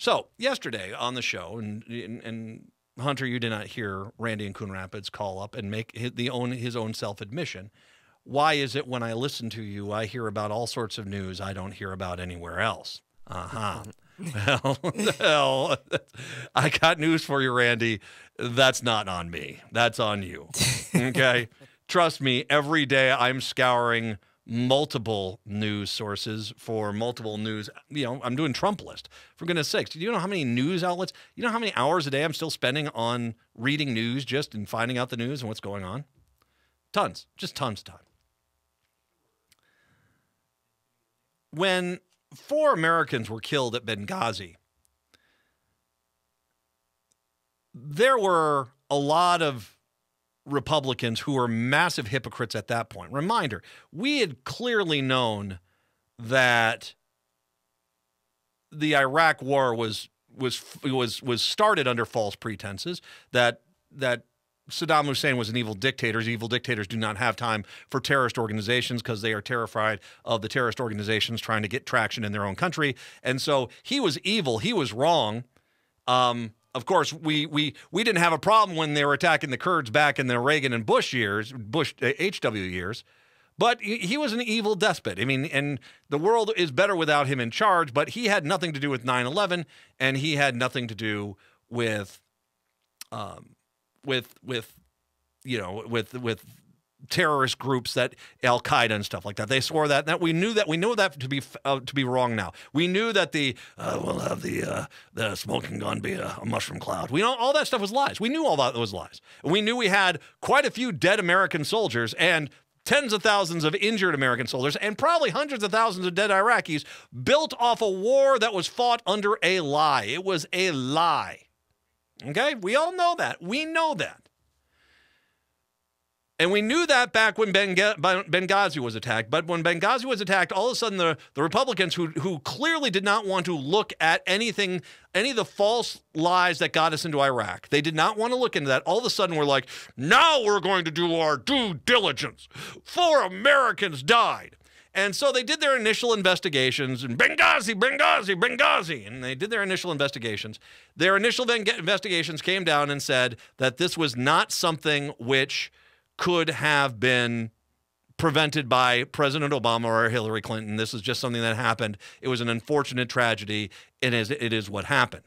So yesterday on the show, and Hunter, you did not hear Randy in Coon Rapids call up and make his own self-admission. Why is it when I listen to you, I hear about all sorts of news I don't hear about anywhere else? Well, I got news for you, Randy. That's not on me. That's on you. Okay? Trust me, every day I'm scouring multiple news sources for multiple news. You know, I'm doing Trump list. For goodness sakes, do you know how many news outlets, you know how many hours a day I'm still spending on reading news just and finding out the news and what's going on? Tons. Just tons of time. When 4 Americans were killed at Benghazi, there were a lot of Republicans who were massive hypocrites at that point. Reminder, we had clearly known that the Iraq war was started under false pretenses, that Saddam Hussein was an evil dictator. Evil dictators do not have time for terrorist organizations because they are terrified of the terrorist organizations trying to get traction in their own country. And so he was evil. He was wrong. Of course, we didn't have a problem when they were attacking the Kurds back in the Reagan and Bush years, HW years. But he was an evil despot. I mean, and the world is better without him in charge, but he had nothing to do with 9/11, and he had nothing to do with terrorist groups that Al-Qaeda and stuff like that. They swore that we know that to be wrong now. We knew that we'll have the smoking gun be a mushroom cloud. We know all that stuff was lies. We knew all that was lies. We knew we had quite a few dead American soldiers and tens of thousands of injured American soldiers and probably hundreds of thousands of dead Iraqis built off a war that was fought under a lie. It was a lie. Okay? We all know that. We know that. And we knew that back when Benghazi was attacked. But when Benghazi was attacked, all of a sudden the Republicans who clearly did not want to look at any of the false lies that got us into Iraq, they did not want to look into that. All of a sudden we're like, now we're going to do our due diligence. 4 Americans died. And so they did their initial investigations, and Benghazi, and they did their initial investigations. Their initial investigations came down and said that this was not something which could have been prevented by President Obama or Hillary Clinton. This is just something that happened. It was an unfortunate tragedy, and it is what happened.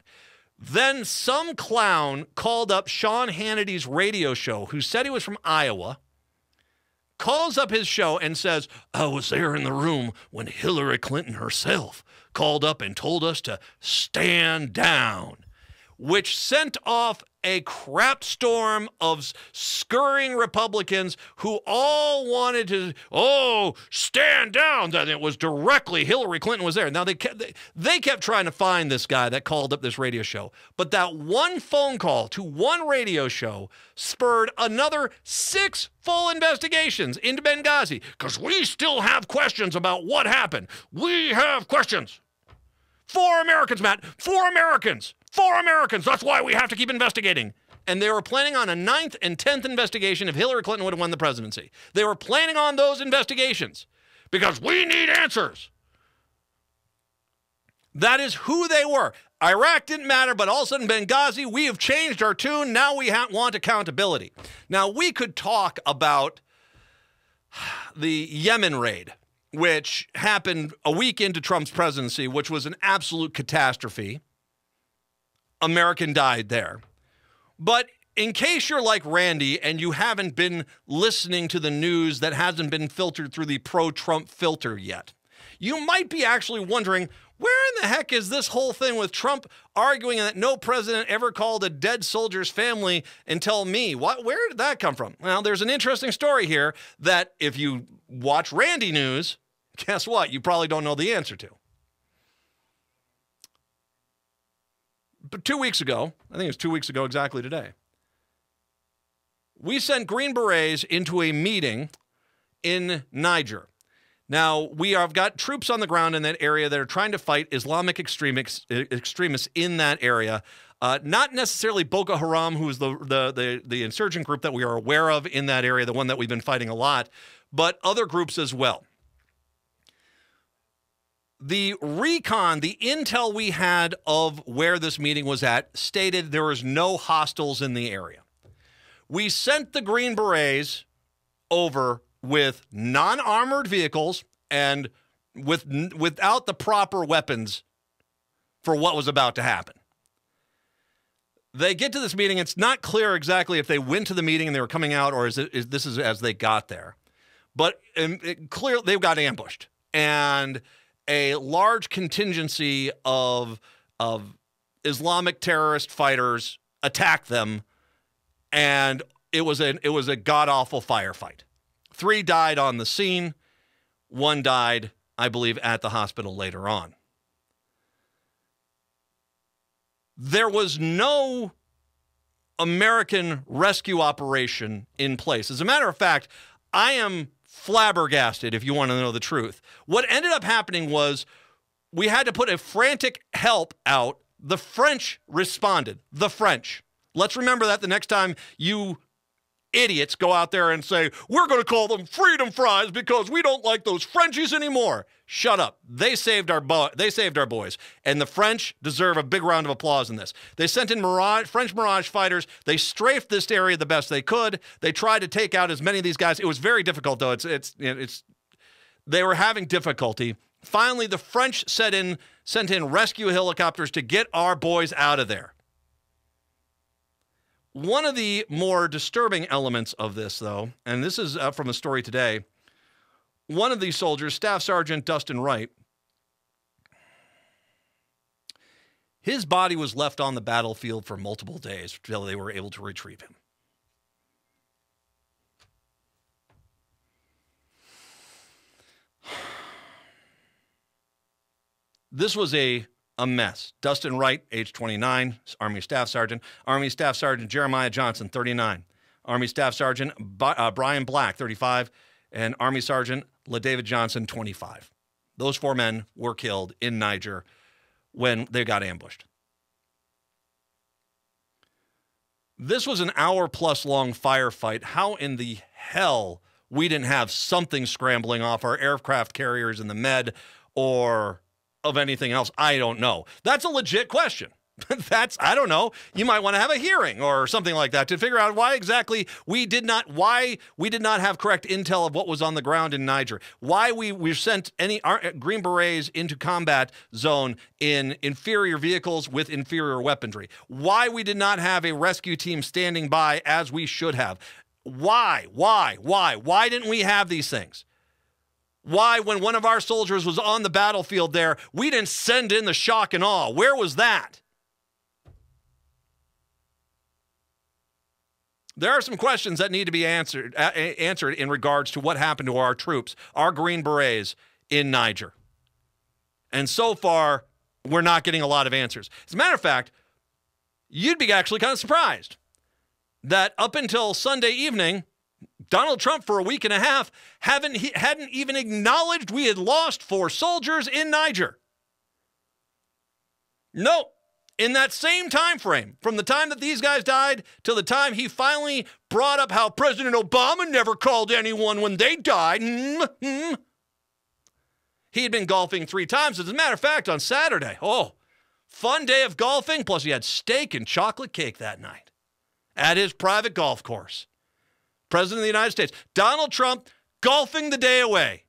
Then some clown called up Sean Hannity's radio show, who said he was from Iowa, calls up his show and says, I was there in the room when Hillary Clinton herself called up and told us to stand down, which sent off a crap storm of scurrying Republicans who all wanted to, stand down. That it was directly Hillary Clinton was there. Now, they kept trying to find this guy that called up this radio show. But that one phone call to one radio show spurred another 6 full investigations into Benghazi because we still have questions about what happened. We have questions. 4 Americans, Matt. 4 Americans. 4 Americans. That's why we have to keep investigating. And they were planning on a 9th and 10th investigation if Hillary Clinton would have won the presidency. They were planning on those investigations because we need answers. That is who they were. Iraq didn't matter, but all of a sudden Benghazi, we have changed our tune. Now we want accountability. Now, we could talk about the Yemen raid, which happened a week into Trump's presidency, which was an absolute catastrophe. American died there. But in case you're like Randy and you haven't been listening to the news that hasn't been filtered through the pro-Trump filter yet, you might be actually wondering, where in the heck is this whole thing with Trump arguing that no president ever called a dead soldier's family until me? Where did that come from? Well, there's an interesting story here that if you watch Randy News, guess what? You probably don't know the answer to. But 2 weeks ago, I think it was 2 weeks ago exactly today, we sent Green Berets into a meeting in Niger. Now, we have got troops on the ground in that area that are trying to fight Islamic extremists in that area. Not necessarily Boko Haram, who is the insurgent group that we are aware of in that area, the one that we've been fighting a lot, but other groups as well. The recon, the intel we had of where this meeting was at, stated there was no hostiles in the area. We sent the Green Berets over with non-armored vehicles and without the proper weapons for what was about to happen. They get to this meeting. It's not clear exactly if they went to the meeting and they were coming out, or is this as they got there. But clearly they got ambushed, and a large contingency of Islamic terrorist fighters attacked them, and it was a god-awful firefight. 3 died on the scene. 1 died, I believe, at the hospital later on. There was no American rescue operation in place. As a matter of fact, I am flabbergasted, if you want to know the truth. What ended up happening was we had to put a frantic help out. The French responded. The French. Let's remember that the next time you idiots go out there and say, we're going to call them freedom fries because we don't like those Frenchies anymore. Shut up. They saved our boys. And the French deserve a big round of applause in this. They sent in French Mirage fighters. They strafed this area the best they could. They tried to take out as many of these guys. It was very difficult, though. They were having difficulty. Finally, the French sent in rescue helicopters to get our boys out of there. One of the more disturbing elements of this, though, and this is from a story today, one of these soldiers, Staff Sgt. Dustin Wright, his body was left on the battlefield for multiple days until they were able to retrieve him. This was a mess. Dustin Wright, age 29, Army Staff Sergeant. Army Staff Sergeant Jeremiah Johnson, 39. Army Staff Sergeant Bryan Black, 35. And Army Sergeant LaDavid Johnson, 25. Those 4 men were killed in Niger when they got ambushed. This was an hour-plus long firefight. How in the hell we didn't have something scrambling off our aircraft carriers in the Med or of anything else, I don't know. That's a legit question. I don't know. You might want to have a hearing or something like that to figure out why exactly we did not have correct intel of what was on the ground in Niger. Why we sent any Green Berets into combat zone in inferior vehicles with inferior weaponry. Why we did not have a rescue team standing by as we should have. Why didn't we have these things? Why, when one of our soldiers was on the battlefield there, we didn't send in the shock and awe? Where was that? There are some questions that need to be answered in regards to what happened to our troops, our Green Berets in Niger. And so far, we're not getting a lot of answers. As a matter of fact, you'd be actually kind of surprised that up until Sunday evening, Donald Trump, for a week and a half, hadn't even acknowledged we had lost 4 soldiers in Niger. No. In that same time frame, from the time that these guys died till the time he finally brought up how President Obama never called anyone when they died, he had been golfing 3 times. As a matter of fact, on Saturday, fun day of golfing, plus he had steak and chocolate cake that night at his private golf course. President of the United States, Donald Trump, golfing the day away.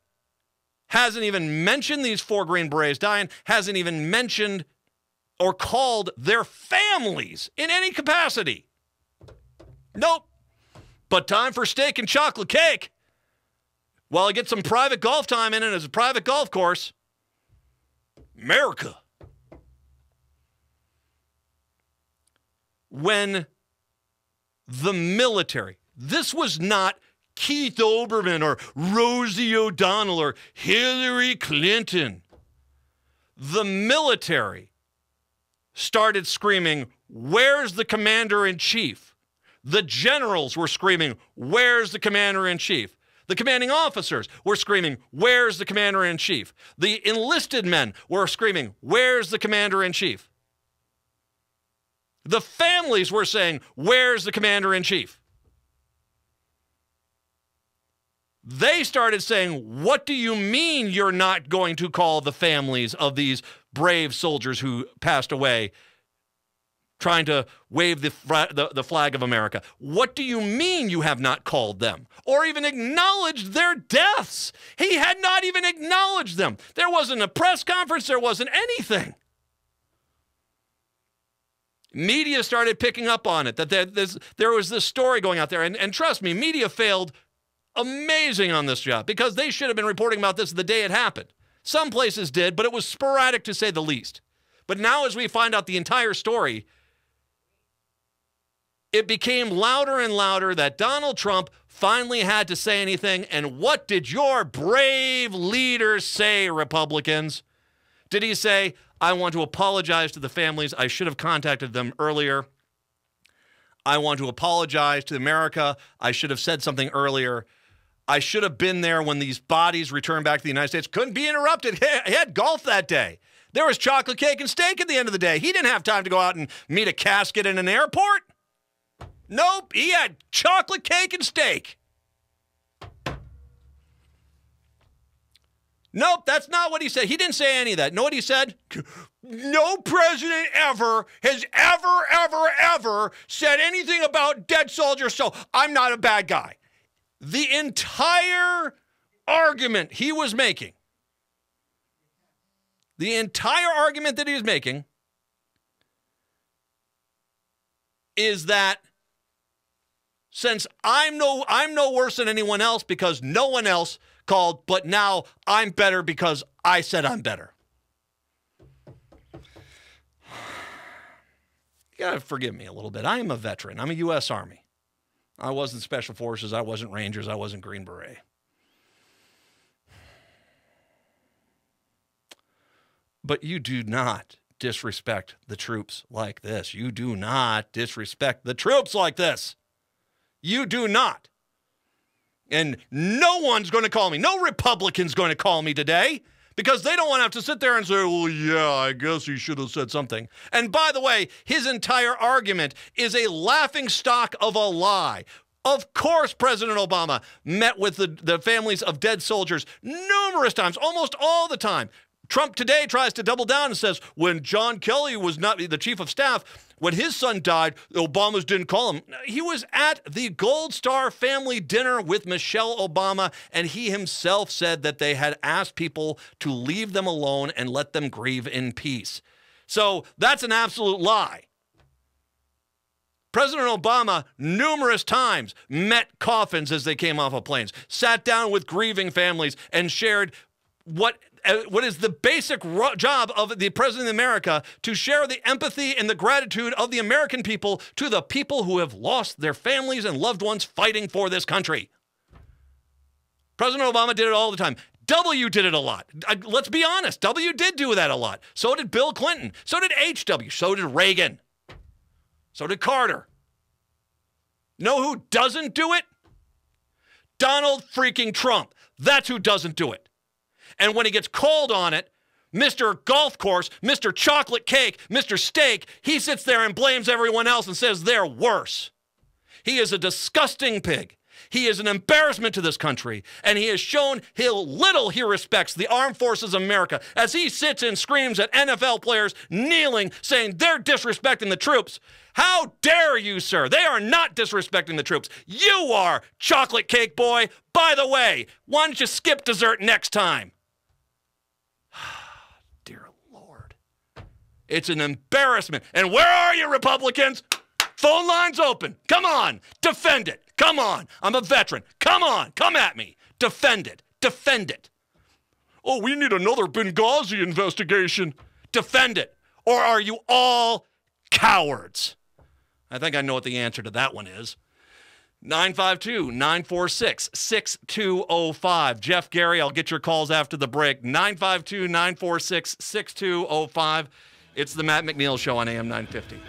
Hasn't even mentioned these 4 Green Berets dying, hasn't even mentioned or called their families in any capacity. Nope. But time for steak and chocolate cake. While I get some private golf time in it as a private golf course. America. When the military, this was not Keith Olbermann or Rosie O'Donnell or Hillary Clinton. The military started screaming, "Where's the commander-in-chief?" The generals were screaming, "Where's the commander-in-chief?" The commanding officers were screaming, "Where's the commander-in-chief?" The enlisted men were screaming, "Where's the commander-in-chief?" The families were saying, "Where's the commander-in-chief?" They started saying, what do you mean you're not going to call the families of these brave soldiers who passed away trying to wave the flag of America? What do you mean you have not called them or even acknowledged their deaths? He had not even acknowledged them. There wasn't a press conference. There wasn't anything. Media started picking up on it, that there was this story going out there. And trust me, media failed amazing on this job because they should have been reporting about this the day it happened. Some places did, but it was sporadic to say the least. But now as we find out the entire story, it became louder and louder that Donald Trump finally had to say anything. And what did your brave leaders say, Republicans? Did he say, I want to apologize to the families. I should have contacted them earlier. I want to apologize to America. I should have said something earlier. I should have been there when these bodies returned back to the United States. Couldn't be interrupted. He had golf that day. There was chocolate cake and steak at the end of the day. He didn't have time to go out and meet a casket in an airport. Nope, he had chocolate cake and steak. Nope, that's not what he said. He didn't say any of that. Know what he said? No president ever has ever said anything about dead soldiers, so I'm not a bad guy. The entire argument he was making, is that since I'm no worse than anyone else because no one else called, but now I'm better because I said I'm better. You gotta forgive me a little bit. I am a veteran. I'm a U.S. Army. I wasn't Special Forces. I wasn't Rangers. I wasn't Green Beret. But you do not disrespect the troops like this. You do not disrespect the troops like this. You do not. And no one's going to call me. No Republican's going to call me today because they don't want to have to sit there and say, well, yeah, I guess he should have said something. And by the way, his entire argument is a laughingstock of a lie. Of course, President Obama met with the families of dead soldiers numerous times, almost all the time. Trump today tries to double down and says, when John Kelly was not the chief of staff, when his son died, the Obamas didn't call him. He was at the Gold Star family dinner with Michelle Obama, and he himself said that they had asked people to leave them alone and let them grieve in peace. So that's an absolute lie. President Obama numerous times met coffins as they came off of planes, sat down with grieving families, and shared what is the basic job of the President of America, to share the empathy and the gratitude of the American people to the people who have lost their families and loved ones fighting for this country. President Obama did it all the time. W did it a lot. Let's be honest. W did do that a lot. So did Bill Clinton. So did HW. So did Reagan. So did Carter. Know who doesn't do it? Donald freaking Trump. That's who doesn't do it. And when he gets called on it, Mr. Golf Course, Mr. Chocolate Cake, Mr. Steak, he sits there and blames everyone else and says they're worse. He is a disgusting pig. He is an embarrassment to this country, and he has shown how little he respects the armed forces of America as he sits and screams at NFL players kneeling, saying they're disrespecting the troops. How dare you, sir? They are not disrespecting the troops. You are, Chocolate Cake Boy. By the way, why don't you skip dessert next time? Dear Lord. It's an embarrassment. And where are you, Republicans? Phone lines open. Come on. Defend it. Come on. I'm a veteran. Come on. Come at me. Defend it. Defend it. Oh, we need another Benghazi investigation. Defend it. Or are you all cowards? I think I know what the answer to that one is. 952-946-6205. Jeff Gary, I'll get your calls after the break. 952-946-6205. It's the Matt McNeil Show on AM 950.